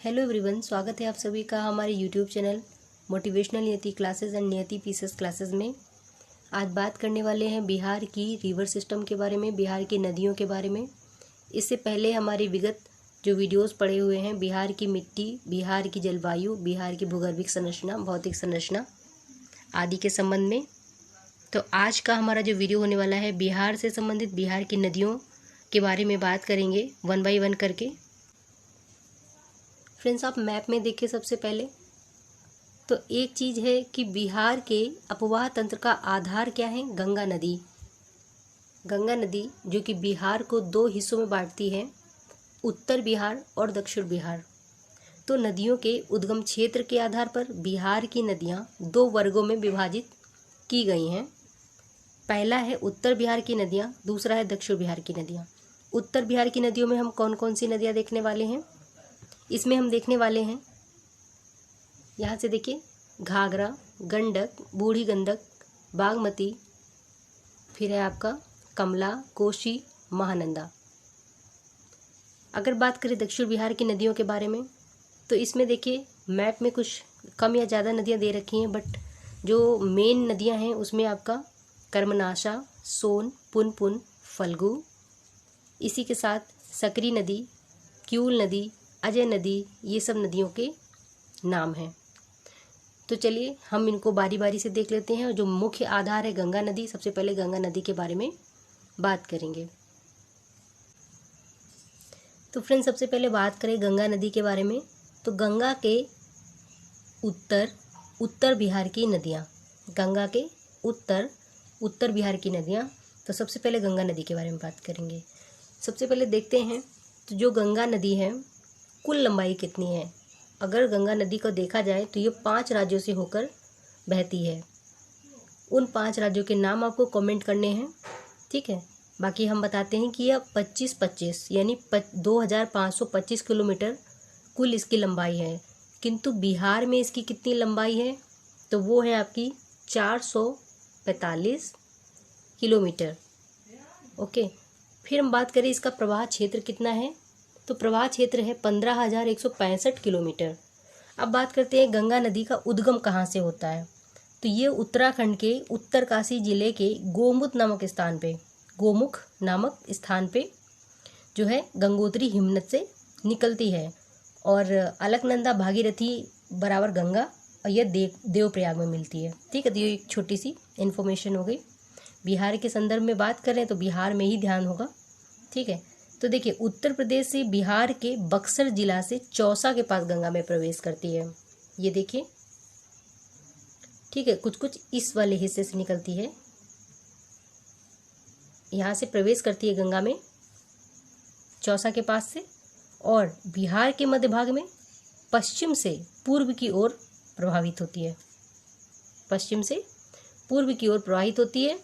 Hello everyone, स्वागत है आप सभी का हमारे यूट्यूब चैनल मोटिवेशनल नियति क्लासेस एंड नियति पीसेस क्लासेस में। आज बात करने वाले हैं बिहार की रिवर सिस्टम के बारे में, बिहार की नदियों के बारे में। इससे पहले हमारे विगत जो वीडियोस पड़े हुए हैं बिहार की मिट्टी, बिहार की जलवायु, बिहार की भूगर्भिक संरचना, भौतिक संरचना आदि के संबंध में। तो आज का हमारा जो वीडियो होने वाला है बिहार से संबंधित बिहार की नदियों के बारे में बात करेंगे वन बाई वन करके। फ्रेंड्स, आप मैप में देखिए सबसे पहले तो एक चीज़ है कि बिहार के अपवाह तंत्र का आधार क्या है? गंगा नदी। गंगा नदी जो कि बिहार को दो हिस्सों में बांटती है, उत्तर बिहार और दक्षिण बिहार। तो नदियों के उद्गम क्षेत्र के आधार पर बिहार की नदियां दो वर्गों में विभाजित की गई हैं। पहला है उत्तर बिहार की नदियां, दूसरा है दक्षिण बिहार की नदियां। उत्तर बिहार की नदियों में हम कौन कौन सी नदियां देखने वाले हैं? इसमें हम देखने वाले हैं, यहाँ से देखिए, घाघरा, गंडक, बूढ़ी गंडक, बागमती, फिर है आपका कमला, कोसी, महानंदा। अगर बात करें दक्षिण बिहार की नदियों के बारे में तो इसमें देखिए मैप में कुछ कम या ज़्यादा नदियाँ दे रखी हैं, बट जो मेन नदियाँ हैं उसमें आपका कर्मनाशा, सोन, पुनपुन, फल्गु, इसी के साथ सकरी नदी, क्यूल नदी, अजय नदी, ये सब नदियों के नाम हैं। तो चलिए हम इनको बारी बारी से देख लेते हैं। जो मुख्य आधार है गंगा नदी, सबसे पहले गंगा नदी के बारे में बात करेंगे। तो फ्रेंड्स, सबसे पहले बात करें गंगा नदी के बारे में तो गंगा के उत्तर बिहार की नदियाँ, गंगा के उत्तर बिहार की नदियाँ। तो सबसे पहले गंगा नदी के बारे में बात करेंगे। सबसे पहले देखते हैं तो जो गंगा नदी है कुल लंबाई कितनी है। अगर गंगा नदी को देखा जाए तो ये 5 राज्यों से होकर बहती है। उन 5 राज्यों के नाम आपको कमेंट करने हैं, ठीक है। बाकी हम बताते हैं कि यह 25 यानी 2525 किलोमीटर कुल इसकी लंबाई है। किंतु बिहार में इसकी कितनी लंबाई है तो वो है आपकी 445 किलोमीटर। ओके, फिर हम बात करें इसका प्रवाह क्षेत्र कितना है तो प्रवाह क्षेत्र है 15,165 किलोमीटर। अब बात करते हैं गंगा नदी का उद्गम कहाँ से होता है तो ये उत्तराखंड के उत्तरकाशी जिले के गोमुख नामक स्थान पे जो है गंगोत्री हिमनद से निकलती है और अलकनंदा भागीरथी बराबर गंगा और यह देवप्रयाग में मिलती है। ठीक है, तो ये एक छोटी सी इन्फॉर्मेशन हो गई। बिहार के संदर्भ में बात करें तो बिहार में ही ध्यान होगा, ठीक है। तो देखिए उत्तर प्रदेश से बिहार के बक्सर जिला से चौसा के पास गंगा में प्रवेश करती है। ये देखिए, ठीक है, कुछ कुछ इस वाले हिस्से से निकलती है, यहाँ से प्रवेश करती है गंगा में चौसा के पास से और बिहार के मध्य भाग में पश्चिम से पूर्व की ओर प्रवाहित होती है। पश्चिम से पूर्व की ओर प्रवाहित होती है।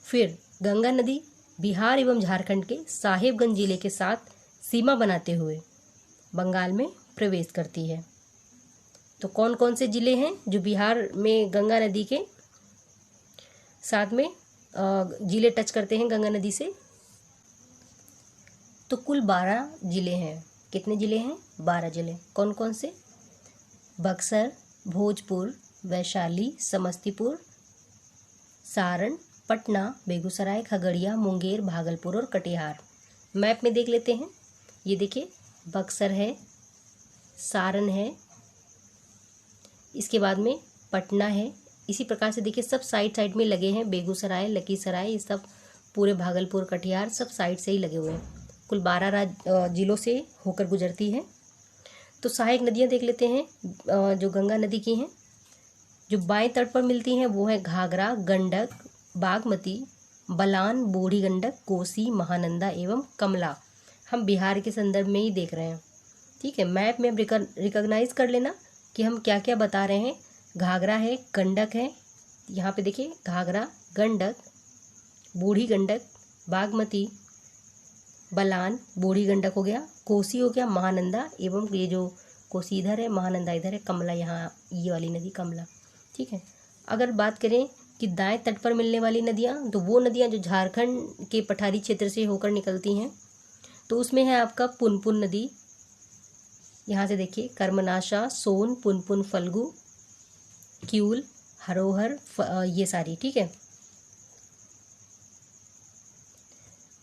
फिर गंगा नदी बिहार एवं झारखंड के साहेबगंज जिले के साथ सीमा बनाते हुए बंगाल में प्रवेश करती है। तो कौन कौन से जिले हैं जो बिहार में गंगा नदी के साथ में जिले टच करते हैं गंगा नदी से? तो कुल 12 जिले हैं। कितने जिले हैं? 12 जिले। कौन कौन से? बक्सर, भोजपुर, वैशाली, समस्तीपुर, सारण, पटना, बेगूसराय, खगड़िया, मुंगेर, भागलपुर और कटिहार। मैप में देख लेते हैं। ये देखिए, बक्सर है, सारण है, इसके बाद में पटना है। इसी प्रकार से देखिए सब साइड में लगे हैं। बेगूसराय, लखीसराय, ये सब पूरे भागलपुर, कटिहार सब साइड से ही लगे हुए हैं। कुल 12 जिलों से होकर गुजरती है। तो सहायक नदियाँ देख लेते हैं जो गंगा नदी की हैं। जो बाएं तट पर मिलती हैं वो है घाघरा, गंडक, बागमती, बलान, बूढ़ी गंडक, कोसी, महानंदा एवं कमला। हम बिहार के संदर्भ में ही देख रहे हैं, ठीक है। मैप में अब रिकॉग्नाइज कर लेना कि हम क्या क्या बता रहे हैं। घाघरा है, गंडक है, यहाँ पे देखिए घाघरा, गंडक, बूढ़ी गंडक, बागमती, बलान, बूढ़ी गंडक हो गया, कोसी हो गया, महानंदा एवं ये जो कोसी इधर है, महानंदा इधर है, कमला यहाँ ये वाली नदी कमला, ठीक है। अगर बात करें कि दाएं तट पर मिलने वाली नदियाँ तो वो नदियाँ जो झारखंड के पठारी क्षेत्र से होकर निकलती हैं तो उसमें है आपका पुनपुन नदी, यहाँ से देखिए कर्मनाशा, सोन, पुनपुन, फल्गु, क्यूल, हरोहर, ये सारी, ठीक है।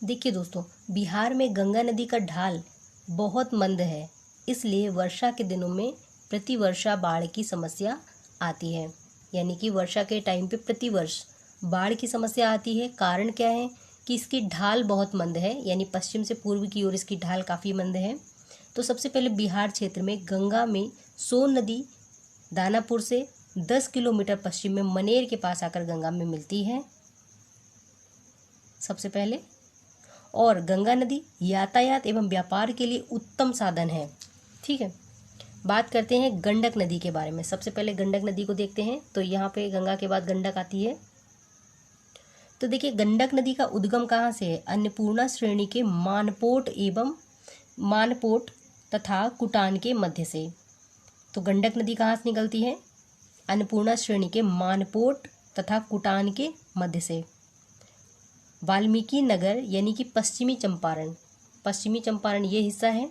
देखिए दोस्तों, बिहार में गंगा नदी का ढाल बहुत मंद है, इसलिए वर्षा के दिनों में प्रतिवर्षा बाढ़ की समस्या आती है। यानी कि वर्षा के टाइम पे प्रतिवर्ष बाढ़ की समस्या आती है। कारण क्या है कि इसकी ढाल बहुत मंद है, यानी पश्चिम से पूर्व की ओर इसकी ढाल काफ़ी मंद है। तो सबसे पहले बिहार क्षेत्र में गंगा में सोन नदी दानापुर से 10 किलोमीटर पश्चिम में मनेर के पास आकर गंगा में मिलती है सबसे पहले। और गंगा नदी यातायात एवं व्यापार के लिए उत्तम साधन है, ठीक है। बात करते हैं गंडक नदी के बारे में। सबसे पहले गंडक नदी को देखते हैं। तो यहाँ पे गंगा के बाद गंडक आती है। तो देखिए गंडक नदी का उद्गम कहाँ से है? अन्नपूर्णा श्रेणी के मानपोट तथा कुटान के मध्य से। तो गंडक नदी कहाँ से निकलती है? अन्नपूर्णा श्रेणी के मानपोट तथा कुटान के मध्य से। वाल्मीकि नगर यानी कि पश्चिमी चंपारण ये हिस्सा है,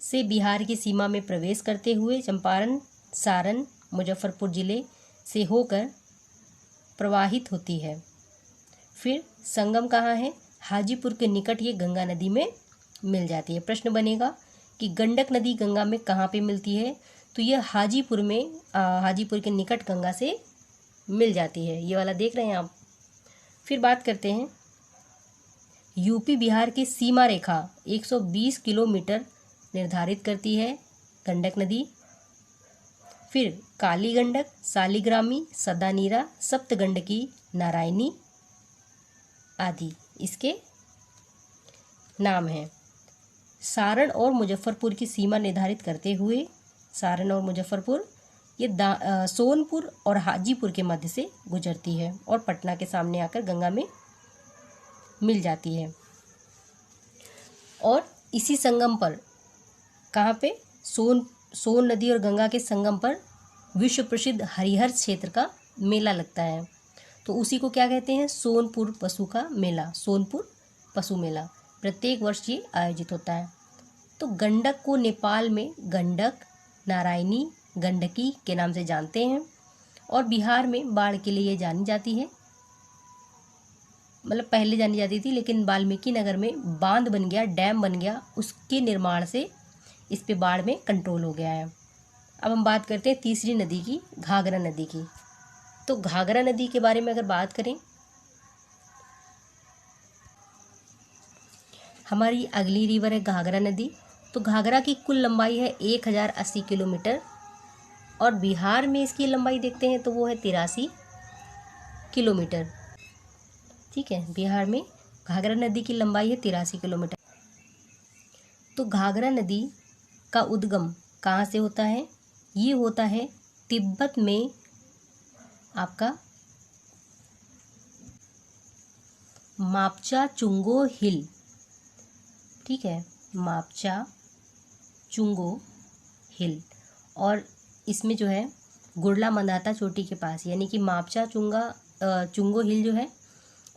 से बिहार की सीमा में प्रवेश करते हुए चंपारण, सारण, मुजफ्फरपुर जिले से होकर प्रवाहित होती है। फिर संगम कहाँ है? हाजीपुर के निकट ये गंगा नदी में मिल जाती है। प्रश्न बनेगा कि गंडक नदी गंगा में कहाँ पे मिलती है? तो यह हाजीपुर के निकट गंगा से मिल जाती है। ये वाला देख रहे हैं आप। फिर बात करते हैं यूपी बिहार की सीमा रेखा 120 किलोमीटर निर्धारित करती है गंडक नदी। फिर काली गंडक, सालिग्रामी, सदानीरा, सप्तगंडकी, नारायणी आदि इसके नाम हैं। सारण और मुजफ्फरपुर की सीमा निर्धारित करते हुए सारण और मुजफ्फरपुर ये सोनपुर और हाजीपुर के मध्य से गुजरती है और पटना के सामने आकर गंगा में मिल जाती है। और इसी संगम पर कहाँ पे? सोन नदी और गंगा के संगम पर विश्व प्रसिद्ध हरिहर क्षेत्र का मेला लगता है। तो उसी को क्या कहते हैं? सोनपुर पशु मेला प्रत्येक वर्ष ये आयोजित होता है। तो गंडक को नेपाल में गंडक, नारायणी, गंडकी के नाम से जानते हैं और बिहार में बाढ़ के लिए ये जानी जाती है। मतलब पहले जानी जाती थी, लेकिन वाल्मीकि नगर में बांध बन गया, डैम बन गया, उसके निर्माण से इस पे बाढ़ में कंट्रोल हो गया है। अब हम बात करते हैं तीसरी नदी की, घाघरा नदी की। तो घाघरा नदी के बारे में अगर बात करें, हमारी अगली रिवर है घाघरा नदी। तो घाघरा की कुल लंबाई है 1080 किलोमीटर और बिहार में इसकी लंबाई देखते हैं तो वो है 83 किलोमीटर, ठीक है। बिहार में घाघरा नदी की लंबाई है 83 किलोमीटर। तो घाघरा नदी का उद्गम कहाँ से होता है? ये होता है तिब्बत में आपका मापचा चुंगो हिल, ठीक है, मापचा चुंगो हिल। और इसमें जो है गुड़ला मंदाता चोटी के पास, यानी कि मापचा चुंगो हिल जो है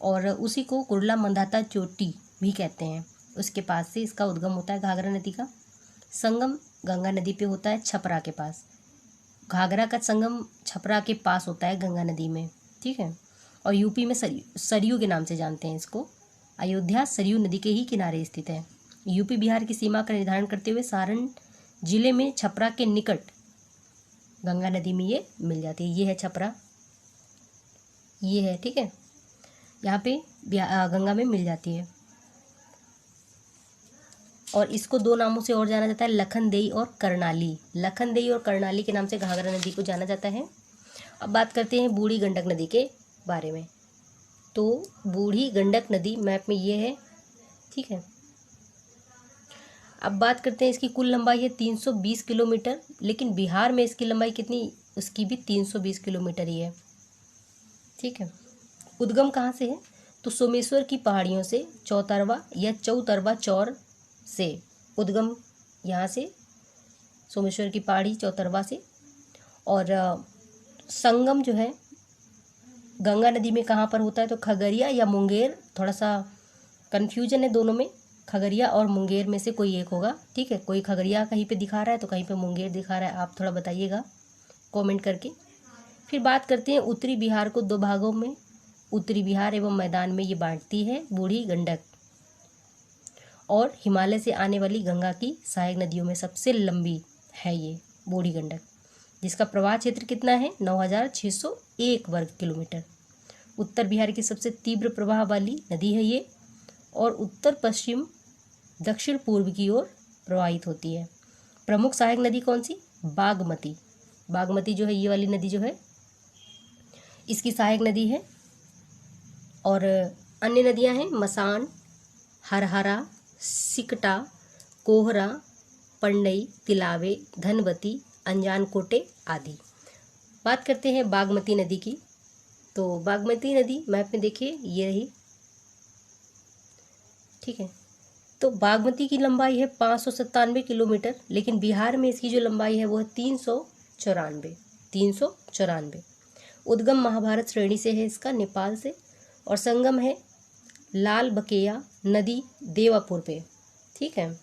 और उसी को गुड़ला मंदाता चोटी भी कहते हैं, उसके पास से इसका उद्गम होता है घाघरा नदी का। संगम गंगा नदी पे होता है छपरा के पास। घाघरा का संगम छपरा के पास होता है गंगा नदी में, ठीक है। और यूपी में सरयू के नाम से जानते हैं इसको। अयोध्या सरयू नदी के ही किनारे स्थित है। यूपी बिहार की सीमा का निर्धारण करते हुए सारण जिले में छपरा के निकट गंगा नदी में ये मिल जाती है। ये है छपरा, ये है, ठीक है, यहाँ पे गंगा में मिल जाती है। और इसको दो नामों से और जाना जाता है, लखनदेई और करनाली। लखनदेई और करनाली के नाम से घाघरा नदी को जाना जाता है। अब बात करते हैं बूढ़ी गंडक नदी के बारे में। तो बूढ़ी गंडक नदी मैप में ये है, ठीक है। अब बात करते हैं इसकी कुल लंबाई है 320 किलोमीटर, लेकिन बिहार में इसकी लंबाई कितनी? उसकी भी 320 किलोमीटर ही है, ठीक है। उद्गम कहाँ से है? तो सोमेश्वर की पहाड़ियों से चौतरवा या चौतरवा चौर से उद्गम, यहाँ से सोमेश्वर की पहाड़ी चौतरवा से। और संगम जो है गंगा नदी में कहाँ पर होता है? तो खगड़िया या मुंगेर, थोड़ा सा कन्फ्यूजन है दोनों में, खगड़िया और मुंगेर में से कोई एक होगा, ठीक है। कोई खगड़िया कहीं पे दिखा रहा है तो कहीं पे मुंगेर दिखा रहा है, आप थोड़ा बताइएगा कमेंट करके। फिर बात करते हैं उत्तरी बिहार को 2 भागों में। उत्तरी बिहार एवं मैदान में ये बांटती है बूढ़ी गंडक, और हिमालय से आने वाली गंगा की सहायक नदियों में सबसे लंबी है ये बूढ़ी गंडक, जिसका प्रवाह क्षेत्र कितना है 9601 वर्ग किलोमीटर। उत्तर बिहार की सबसे तीव्र प्रवाह वाली नदी है ये, और उत्तर पश्चिम दक्षिण पूर्व की ओर प्रवाहित होती है। प्रमुख सहायक नदी कौन सी? बागमती। बागमती जो है, ये वाली नदी जो है इसकी सहायक नदी है। और अन्य नदियां हैं मसान, हरहरा, सिकटा, कोहरा, पंडई, तिलावे, धनवती, अंजानकोटे आदि। बात करते हैं बागमती नदी की। तो बागमती नदी मैप में देखिए ये रही, ठीक है। तो बागमती की लंबाई है 597 किलोमीटर, लेकिन बिहार में इसकी जो लंबाई है वो है 394। उद्गम महाभारत श्रेणी से है इसका, नेपाल से, और संगम है लाल बकेया नदी देवापुर पे, ठीक है।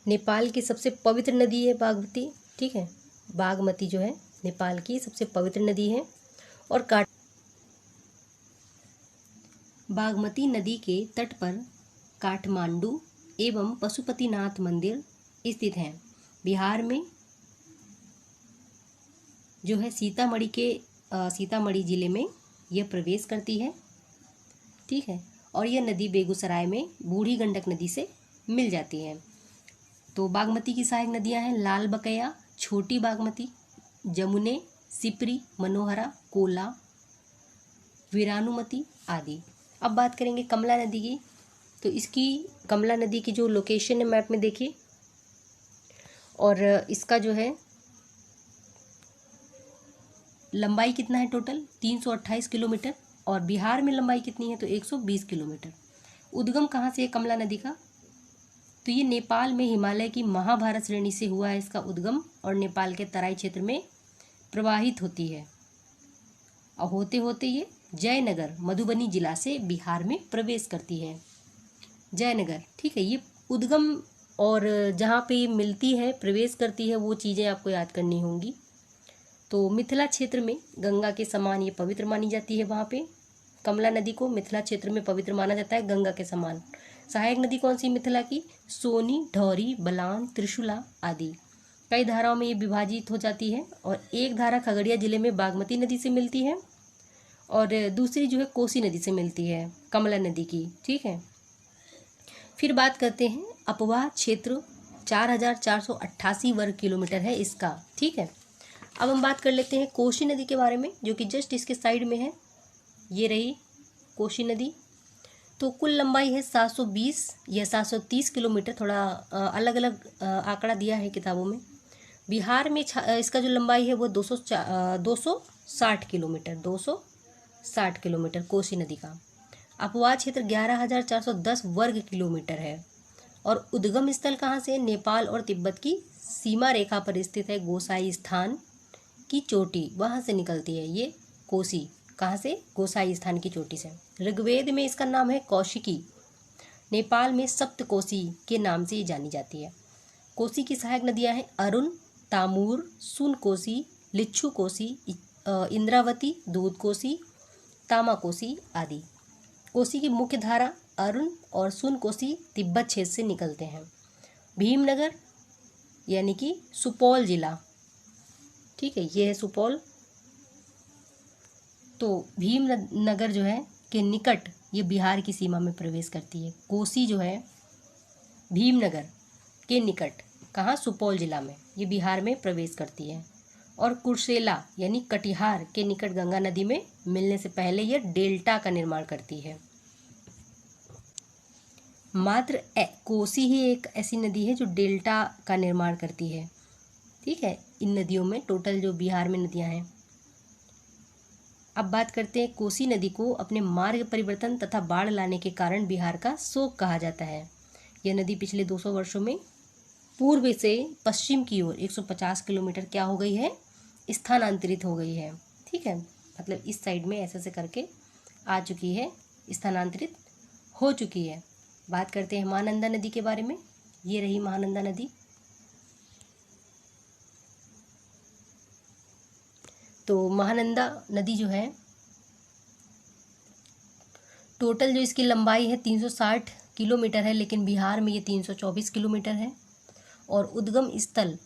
नेपाल की सबसे पवित्र नदी है बागमती, ठीक है। बागमती जो है नेपाल की सबसे पवित्र नदी है। और बागमती नदी के तट पर काठमांडू एवं पशुपतिनाथ मंदिर स्थित हैं। बिहार में जो है सीतामढ़ी जिले में यह प्रवेश करती है, ठीक है। और यह नदी बेगूसराय में बूढ़ी गंडक नदी से मिल जाती है। तो बागमती की सहायक नदियां हैं लाल बकेया, छोटी बागमती, जमुने, सिपरी, मनोहरा, कोला, वीरानुमती आदि। अब बात करेंगे कमला नदी की। तो इसकी कमला नदी की जो लोकेशन है मैप में देखिए, और इसका जो है लंबाई कितना है टोटल 328 किलोमीटर, और बिहार में लंबाई कितनी है तो 120 किलोमीटर। उद्गम कहाँ से है कमला नदी का? तो ये नेपाल में हिमालय की महाभारत श्रेणी से हुआ है इसका उद्गम, और नेपाल के तराई क्षेत्र में प्रवाहित होती है, और होते होते ये जयनगर मधुबनी जिला से बिहार में प्रवेश करती है। जयनगर, ठीक है। ये उद्गम और जहाँ पे मिलती है प्रवेश करती है वो चीज़ें आपको याद करनी होंगी। तो मिथिला क्षेत्र में गंगा के समान ये पवित्र मानी जाती है। वहाँ पे कमला नदी को मिथिला क्षेत्र में पवित्र माना जाता है गंगा के समान। सहायक नदी कौन सी मिथिला की? सोनी, ढौरी, बलान, त्रिशूला आदि। कई धाराओं में ये विभाजित हो जाती है, और एक धारा खगड़िया जिले में बागमती नदी से मिलती है, और दूसरी जो है कोसी नदी से मिलती है कमला नदी की, ठीक है। फिर बात करते हैं अपवाह क्षेत्र 4488 वर्ग किलोमीटर है इसका, ठीक है। अब हम बात कर लेते हैं कोसी नदी के बारे में, जो कि जस्ट इसके साइड में है। ये रही कोसी नदी। तो कुल लंबाई है 720 या 730 किलोमीटर, थोड़ा अलग अलग आंकड़ा दिया है किताबों में। बिहार में इसका जो लंबाई है वो 260 किलोमीटर कोसी नदी का। अपवाह क्षेत्र 11,410 वर्ग किलोमीटर है, और उद्गम स्थल कहाँ से? नेपाल और तिब्बत की सीमा रेखा पर स्थित है गोसाई स्थान की चोटी, वहाँ से निकलती है ये कोसी। कहाँ से? गोसाई स्थान की चोटी से। ऋग्वेद में इसका नाम है कौशिकी। नेपाल में सप्तकोशी के नाम से ये जानी जाती है। कोसी की सहायक नदियाँ हैं अरुण, तामूर, सुन कोसी, लिच्छू कोसी, इंद्रावती, दूध कोसी, तामा कोसी आदि। कोसी की मुख्य धारा अरुण और सुन कोसी तिब्बत क्षेत्र से निकलते हैं। भीमनगर यानी कि सुपौल जिला, ठीक है, ये है सुपौल। तो भीमनगर जो है के निकट ये बिहार की सीमा में प्रवेश करती है। कोसी जो है भीमनगर के निकट, कहाँ? सुपौल जिला में, ये बिहार में प्रवेश करती है। और कुर्सेला यानी कटिहार के निकट गंगा नदी में मिलने से पहले यह डेल्टा का निर्माण करती है। मात्र कोसी ही एक ऐसी नदी है जो डेल्टा का निर्माण करती है, ठीक है। इन नदियों में टोटल जो बिहार में नदियां हैं। अब बात करते हैं कोसी नदी को अपने मार्ग परिवर्तन तथा बाढ़ लाने के कारण बिहार का शोक कहा जाता है। यह नदी पिछले 200 वर्षों में पूर्व से पश्चिम की ओर 150 किलोमीटर क्या हो गई है? स्थानांतरित हो गई है, ठीक है। मतलब इस साइड में ऐसे करके आ चुकी है, स्थानांतरित हो चुकी है। बात करते हैं महानंदा नदी के बारे में। ये रही महानंदा नदी। तो महानंदा नदी जो है, टोटल जो इसकी लंबाई है 360 किलोमीटर है, लेकिन बिहार में ये 324 किलोमीटर है। और उद्गम स्थल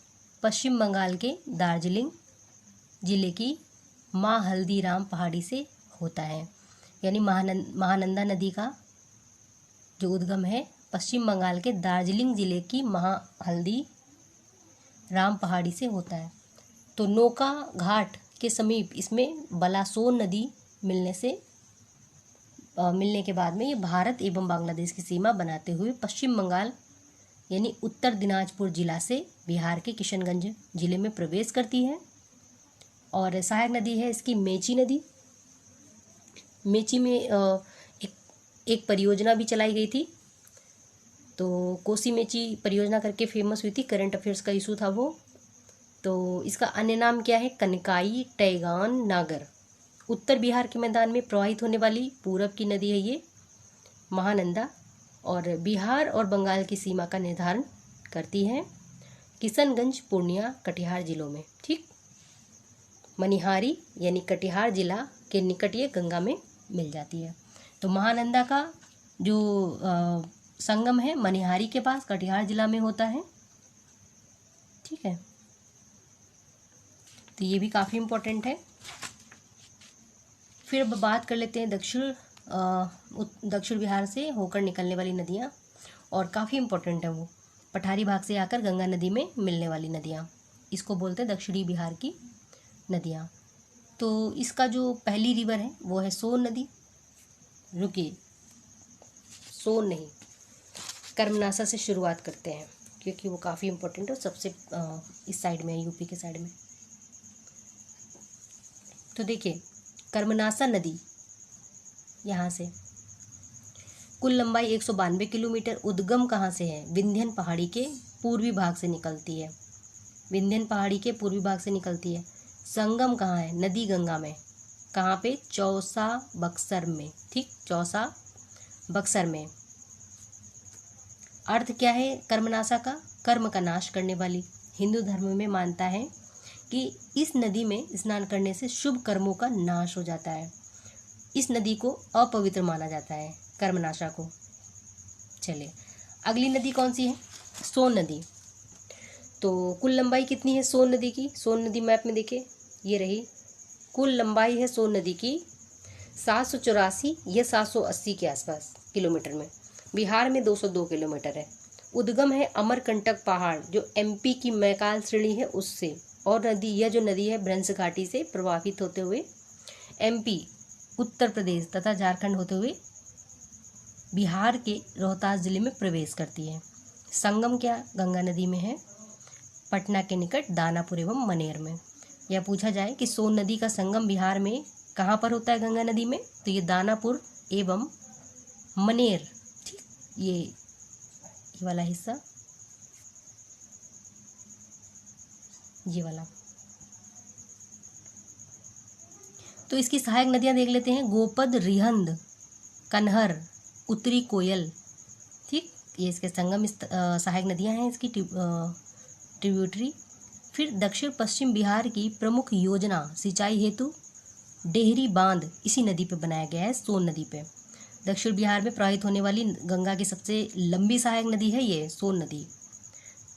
पश्चिम बंगाल के दार्जिलिंग जिले की माँ हल्दीराम पहाड़ी से होता है। यानी महानंदा नदी का जो उद्गम है पश्चिम बंगाल के दार्जिलिंग जिले की हल्दी राम पहाड़ी से होता है। तो नौका घाट के समीप इसमें बलासोन नदी मिलने के बाद में ये भारत एवं बांग्लादेश की सीमा बनाते हुए पश्चिम बंगाल यानी उत्तर दिनाजपुर जिला से बिहार के किशनगंज जिले में प्रवेश करती है। और सहायक नदी है इसकी मेची नदी। मेची में एक परियोजना भी चलाई गई थी, तो कोसी मेची परियोजना करके फेमस हुई थी, करंट अफेयर्स का इशू था वो। तो इसका अन्य नाम क्या है? कनकाई टैगान नागर। उत्तर बिहार के मैदान में प्रवाहित होने वाली पूरब की नदी है ये महानंदा, और बिहार और बंगाल की सीमा का निर्धारण करती है किशनगंज, पूर्णिया, कटिहार जिलों में। ठीक, मनिहारी यानी कटिहार जिला के निकट ये गंगा में मिल जाती है। तो महानंदा का जो संगम है मनिहारी के पास कटिहार जिला में होता है। ठीक है, तो ये भी काफ़ी इम्पोर्टेंट है। फिर अब बात कर लेते हैं दक्षिण बिहार से होकर निकलने वाली नदियाँ, और काफ़ी इम्पोर्टेंट है वो। पठारी भाग से आकर गंगा नदी में मिलने वाली नदियाँ, इसको बोलते हैं दक्षिणी बिहार की नदियाँ। तो इसका जो पहली रिवर है वो है सोन नदी। रुकिए, सोन नहीं, कर्मनासा से शुरुआत करते हैं क्योंकि वो काफ़ी इम्पोर्टेंट है, सबसे इस साइड में है, यूपी के साइड में। तो देखिए, कर्मनासा नदी यहाँ से कुल लंबाई 192 किलोमीटर। उद्गम कहाँ से है? विंध्यन पहाड़ी के पूर्वी भाग से निकलती है। विंध्यन पहाड़ी के पूर्वी भाग से निकलती है। संगम कहाँ है? नदी गंगा में। कहाँ पे? चौसा बक्सर में। ठीक, चौसा बक्सर में। अर्थ क्या है कर्मनासा का? कर्म का नाश करने वाली। हिंदू धर्म में मानता है कि इस नदी में स्नान करने से शुभ कर्मों का नाश हो जाता है। इस नदी को अपवित्र माना जाता है, कर्मनाशा को। चलिए, अगली नदी कौन सी है? सोन नदी। तो कुल लंबाई कितनी है सोन नदी की? सोन नदी मैप में देखिए, ये रही। कुल लंबाई है सोन नदी की 784 या 780 के आसपास किलोमीटर में। बिहार में 202 किलोमीटर है। उद्गम है अमरकंटक पहाड़ जो एमपी की मैकाल श्रेणी है उससे, और यह जो नदी है भ्रंश घाटी से प्रभावित होते हुए एमपी, उत्तर प्रदेश तथा झारखंड होते हुए बिहार के रोहतास जिले में प्रवेश करती है। संगम क्या गंगा नदी में है? पटना के निकट दानापुर एवं मनेर में। यह पूछा जाए कि सोन नदी का संगम बिहार में कहाँ पर होता है गंगा नदी में, तो ये दानापुर एवं मनेर। ठीक, ये वाला हिस्सा, ये वाला। तो इसकी सहायक नदियां देख लेते हैं। गोपद, रिहंद, कन्हर, उत्तरी कोयल। ठीक, ये इसके संगम सहायक नदियां हैं इसकी ट्रिब्यूटरी। फिर दक्षिण पश्चिम बिहार की प्रमुख योजना सिंचाई हेतु डेहरी बांध इसी नदी पे बनाया गया है, सोन नदी पे। दक्षिण बिहार में प्रवाहित होने वाली गंगा की सबसे लंबी सहायक नदी है ये सोन नदी।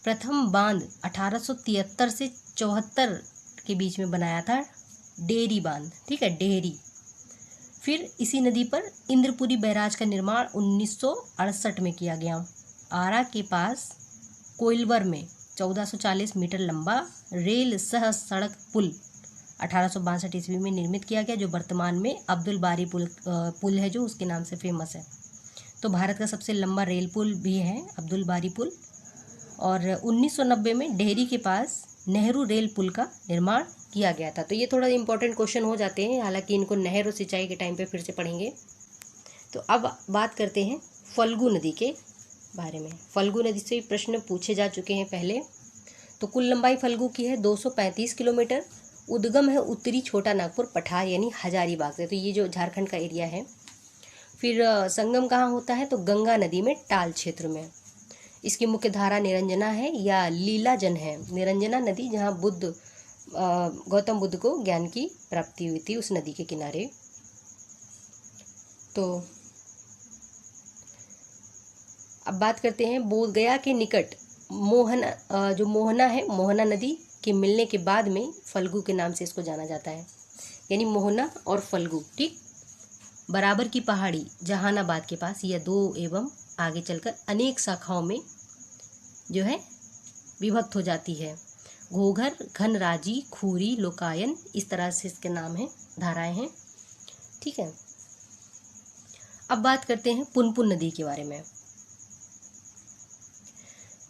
प्रथम बांध 1873 से 74 के बीच में बनाया था, डेहरी बांध। ठीक है, डेहरी। फिर इसी नदी पर इंद्रपुरी बैराज का निर्माण 1968 में किया गया। आरा के पास कोइलवर में 1440 मीटर लंबा रेल सह सड़क पुल 1862 ईस्वी में निर्मित किया गया, जो वर्तमान में अब्दुल बारी पुल है, जो उसके नाम से फेमस है। तो भारत का सबसे लंबा रेल पुल भी है अब्दुल बारी पुल। और 1990 में डेहरी के पास नेहरू रेल पुल का निर्माण किया गया था। तो ये थोड़ा इंपॉर्टेंट क्वेश्चन हो जाते हैं, हालांकि इनको नहर और सिंचाई के टाइम पे फिर से पढ़ेंगे। तो अब बात करते हैं फल्गु नदी के बारे में। फल्गु नदी से प्रश्न पूछे जा चुके हैं पहले। तो कुल लंबाई फल्गु की है 235 किलोमीटर। उद्गम है उत्तरी छोटा नागपुर पठार यानी हजारीबाग से। तो ये जो झारखंड का एरिया है। फिर संगम कहाँ होता है, तो गंगा नदी में टाल क्षेत्र में। इसकी मुख्य धारा निरंजना है या लीलाजन है। निरंजना नदी जहाँ गौतम बुद्ध को ज्ञान की प्राप्ति हुई थी, उस नदी के किनारे। तो अब बात करते हैं बोध गया के निकट जो मोहना है, मोहना नदी के मिलने के बाद में फल्गु के नाम से इसको जाना जाता है। यानी मोहना और फल्गु, ठीक, बराबर की पहाड़ी जहानाबाद के पास, यह दो एवं आगे चलकर अनेक शाखाओं में जो है विभक्त हो जाती है। घोघर, घनराजी, खूरी, लोकायन, इस तरह से इसके नाम हैं, धाराएं हैं, ठीक है। अब बात करते हैं पुनपुन नदी के बारे में।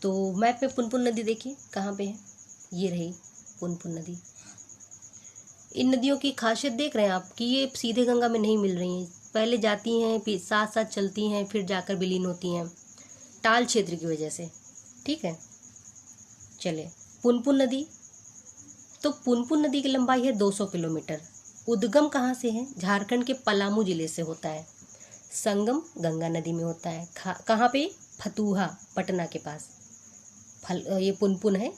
तो मैप में पुनपुन नदी देखिए कहाँ पे है, ये रही पुनपुन नदी। इन नदियों की खासियत देख रहे हैं आप कि ये सीधे गंगा में नहीं मिल रही हैं, पहले जाती हैं फिर साथ साथ चलती हैं, फिर जाकर विलीन होती हैं टाल क्षेत्र की वजह से, ठीक है। चले पुनपुन नदी, तो पुनपुन नदी की लंबाई है 200 किलोमीटर। उद्गम कहाँ से है, झारखंड के पलामू जिले से होता है। संगम गंगा नदी में होता है, कहाँ पे, फतुहा, पटना के पास। ये पुनपुन है,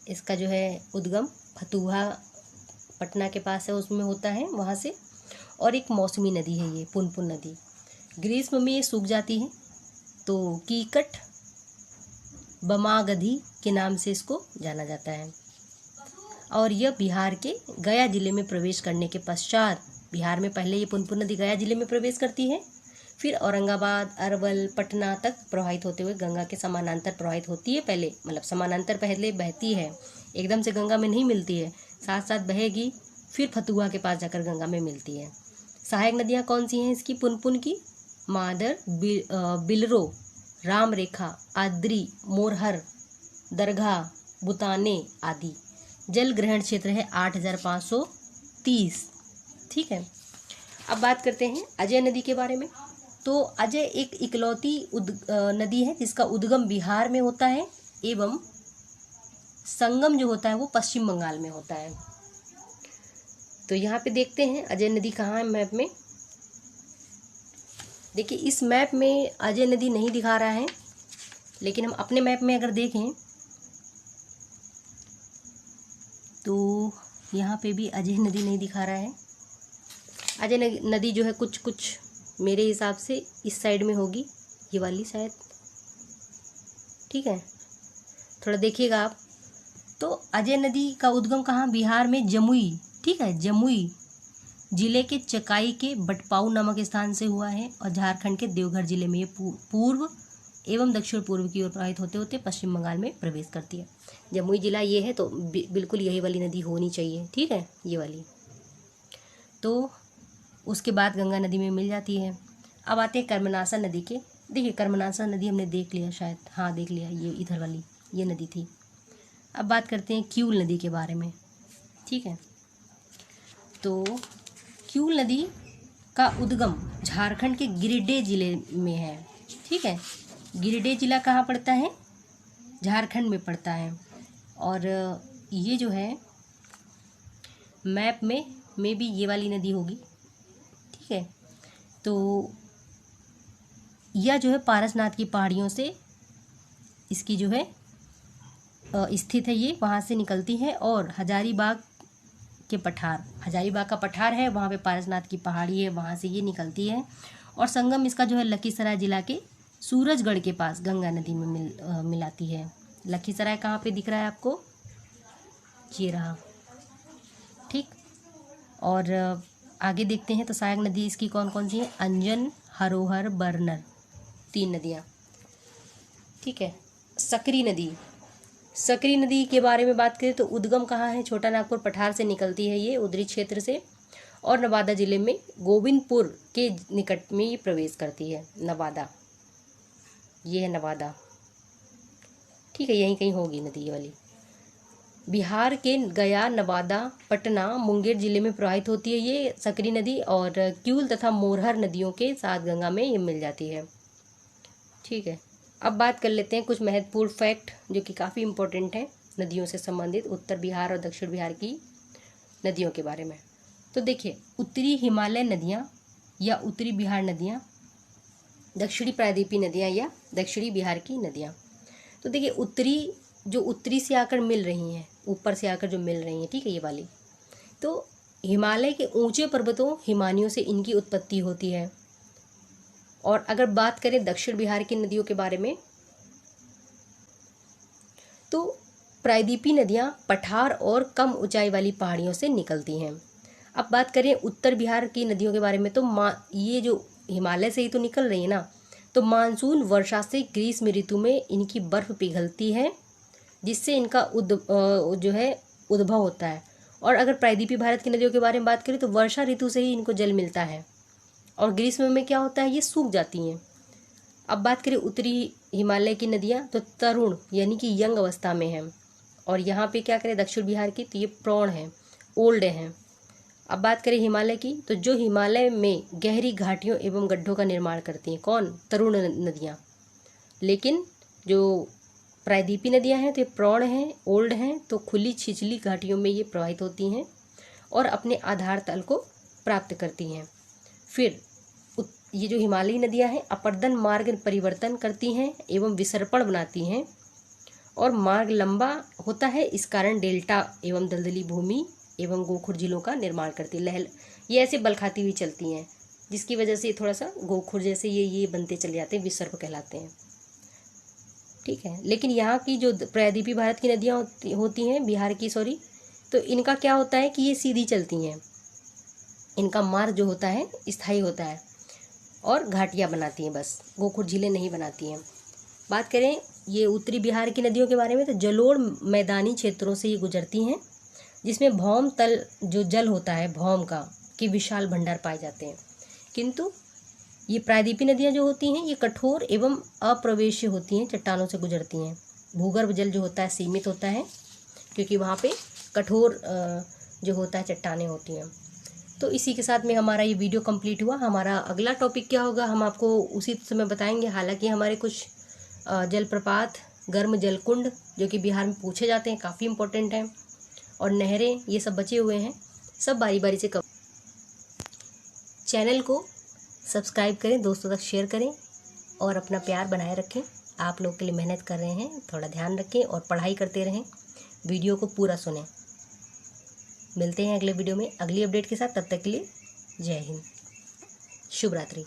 इसका जो है उद्गम फतुहा पटना के पास है, उसमें होता है वहाँ से। और एक मौसमी नदी है ये पुनपुन नदी, ग्रीष्म में ये सूख जाती है, तो कीकट बमागधी के नाम से इसको जाना जाता है। और यह बिहार के गया जिले में प्रवेश करने के पश्चात, बिहार में पहले ये पुनपुन नदी गया जिले में प्रवेश करती है, फिर औरंगाबाद, अरवल, पटना तक प्रवाहित होते हुए गंगा के समानांतर प्रवाहित होती है। पहले मतलब समानांतर पहले बहती है, एकदम से गंगा में नहीं मिलती है, साथ साथ बहेगी, फिर फतुहा के पास जाकर गंगा में मिलती है। सहायक नदियाँ कौन सी हैं इसकी पुनपुन की, मादर, बिलरो, राम रेखा, आद्री, मोरहर, दरघा, बुताने आदि। जल ग्रहण क्षेत्र है 8530, ठीक है। अब बात करते हैं अजय नदी के बारे में। तो अजय एक इकलौती नदी है जिसका उद्गम बिहार में होता है एवं संगम जो होता है वो पश्चिम बंगाल में होता है। तो यहाँ पे देखते हैं अजय नदी कहाँ है मैप में। देखिए इस मैप में अजय नदी नहीं दिखा रहा है, लेकिन हम अपने मैप में अगर देखें तो यहाँ पे भी अजय नदी नहीं दिखा रहा है। अजय नदी जो है कुछ मेरे हिसाब से इस साइड में होगी, ये वाली शायद, ठीक है, थोड़ा देखिएगा आप। तो अजय नदी का उद्गम कहाँ, बिहार में जमुई, ठीक है, जमुई जिले के चकाई के बटपाऊ नामक स्थान से हुआ है और झारखंड के देवघर जिले में ये पूर्व एवं दक्षिण पूर्व की ओर प्रवाहित होते होते पश्चिम बंगाल में प्रवेश करती है। जमुई जिला ये है, तो बिल्कुल यही वाली नदी होनी चाहिए, ठीक है, ये वाली। तो उसके बाद गंगा नदी में मिल जाती है। अब आते हैं कर्मनासा नदी के। देखिए कर्मनासा नदी हमने देख लिया शायद, हाँ देख लिया, ये इधर वाली ये नदी थी। अब बात करते हैं क्यूल नदी के बारे में, ठीक है। तो क्यूल नदी का उद्गम झारखंड के गिरिडीह जिले में है, ठीक है। गिरिडीह जिला कहाँ पड़ता है, झारखंड में पड़ता है। और ये जो है मैप में भी ये वाली नदी होगी, ठीक है। तो यह जो है पारसनाथ की पहाड़ियों से इसकी जो है स्थित है, ये वहाँ से निकलती है और हजारीबाग के पठार, हजारीबाग का पठार है, वहाँ पे पारसनाथ की पहाड़ी है, वहाँ से ये निकलती है। और संगम इसका जो है लखीसराय जिला के सूरजगढ़ के पास गंगा नदी में मिलाती है। लखीसराय कहाँ पे दिख रहा है आपको, ये रहा, ठीक। और आगे देखते हैं तो सहायक नदी इसकी कौन कौन सी है, अंजन, हरोहर, बरनर, 3 नदियाँ, ठीक है। सकरी नदी, सकरी नदी के बारे में बात करें तो उद्गम कहाँ है, छोटा नागपुर पठार से निकलती है ये उदरी क्षेत्र से और नवादा जिले में गोविंदपुर के निकट में ये प्रवेश करती है। नवादा, ये है नवादा, ठीक है, यहीं कहीं होगी नदी ये वाली। बिहार के गया, नवादा, पटना, मुंगेर जिले में प्रवाहित होती है ये सकरी नदी और क्यूल तथा मोरहर नदियों के साथ गंगा में ये मिल जाती है, ठीक है। अब बात कर लेते हैं कुछ महत्वपूर्ण फैक्ट जो कि काफ़ी इम्पोर्टेंट है नदियों से संबंधित, उत्तर बिहार और दक्षिण बिहार की नदियों के बारे में। तो देखिए उत्तरी हिमालय नदियाँ या उत्तरी बिहार नदियाँ, दक्षिणी प्रायद्वीपीय नदियाँ या दक्षिणी बिहार की नदियाँ। तो देखिए उत्तरी से आकर मिल रही हैं, ऊपर से आकर जो मिल रही हैं, ठीक है, ये वाली, तो हिमालय के ऊंचे पर्वतों हिमानियों से इनकी उत्पत्ति होती है। और अगर बात करें दक्षिण बिहार की नदियों के बारे में, तो प्रायद्वीपीय नदियाँ पठार और कम ऊंचाई वाली पहाड़ियों से निकलती हैं। अब बात करें उत्तर बिहार की नदियों के बारे में, तो ये जो हिमालय से ही तो निकल रही है ना, तो मानसून वर्षा से ग्रीष्म ऋतु में इनकी बर्फ़ पिघलती है, जिससे इनका उद्भव होता है। और अगर प्रायद्वीपीय भारत की नदियों के बारे में बात करें तो वर्षा ऋतु से ही इनको जल मिलता है, और ग्रीष्म में क्या होता है, ये सूख जाती हैं। अब बात करें उत्तरी हिमालय की नदियाँ, तो तरुण यानी कि यंग अवस्था में हैं। और यहाँ पे क्या करें दक्षिण बिहार की, तो ये प्रौढ़ हैं, ओल्ड हैं। अब बात करें हिमालय की, तो जो हिमालय में गहरी घाटियों एवं गड्ढों का निर्माण करती हैं, कौन, तरुण नदियाँ। लेकिन जो प्रायद्वीपीय नदियाँ हैं तो ये प्रौढ़ हैं, ओल्ड हैं, तो खुली छिछली घाटियों में ये प्रवाहित होती हैं और अपने आधार तल को प्राप्त करती हैं। फिर ये जो हिमालयी नदियाँ हैं अपर्दन मार्ग परिवर्तन करती हैं एवं विसर्पण बनाती हैं, और मार्ग लंबा होता है, इस कारण डेल्टा एवं दलदली भूमि एवं गोखुर झीलों का निर्माण करती है। लहर ये ऐसे बल खाती हुई चलती हैं, जिसकी वजह से थोड़ा सा गोखुर जैसे ये बनते चले जाते हैं, विसर्प कहलाते हैं, ठीक है। लेकिन यहाँ की जो प्रायद्वीपीय भारत की नदियाँ होती हैं, बिहार की सॉरी, तो इनका क्या होता है कि ये सीधी चलती हैं, इनका मार्ग जो होता है स्थायी होता है, और घाटियाँ बनाती हैं, बस गोखुर झीलें नहीं बनाती हैं। बात करें ये उत्तरी बिहार की नदियों के बारे में, तो जलोढ़ मैदानी क्षेत्रों से ये गुजरती हैं, जिसमें भौम तल जो जल होता है भौम का कि विशाल भंडार पाए जाते हैं। किंतु ये प्रायद्वीपीय नदियाँ जो होती हैं ये कठोर एवं अप्रवेश्य होती हैं, चट्टानों से गुजरती हैं। भूगर्भ जल जो होता है सीमित होता है, क्योंकि वहाँ पे कठोर जो होता है चट्टानें होती हैं। तो इसी के साथ में हमारा ये वीडियो कंप्लीट हुआ। हमारा अगला टॉपिक क्या होगा हम आपको उसी समय बताएंगे। हालांकि हमारे कुछ जलप्रपात, गर्म जलकुंड जो कि बिहार में पूछे जाते हैं, काफ़ी इंपॉर्टेंट हैं, और नहरें, ये सब बचे हुए हैं, सब बारी बारी से कवर। चैनल को सब्सक्राइब करें, दोस्तों तक शेयर करें, और अपना प्यार बनाए रखें। आप लोग के लिए मेहनत कर रहे हैं, थोड़ा ध्यान रखें और पढ़ाई करते रहें, वीडियो को पूरा सुनें। मिलते हैं अगले वीडियो में अगली अपडेट के साथ, तब तक के लिए जय हिंद, शुभ रात्रि।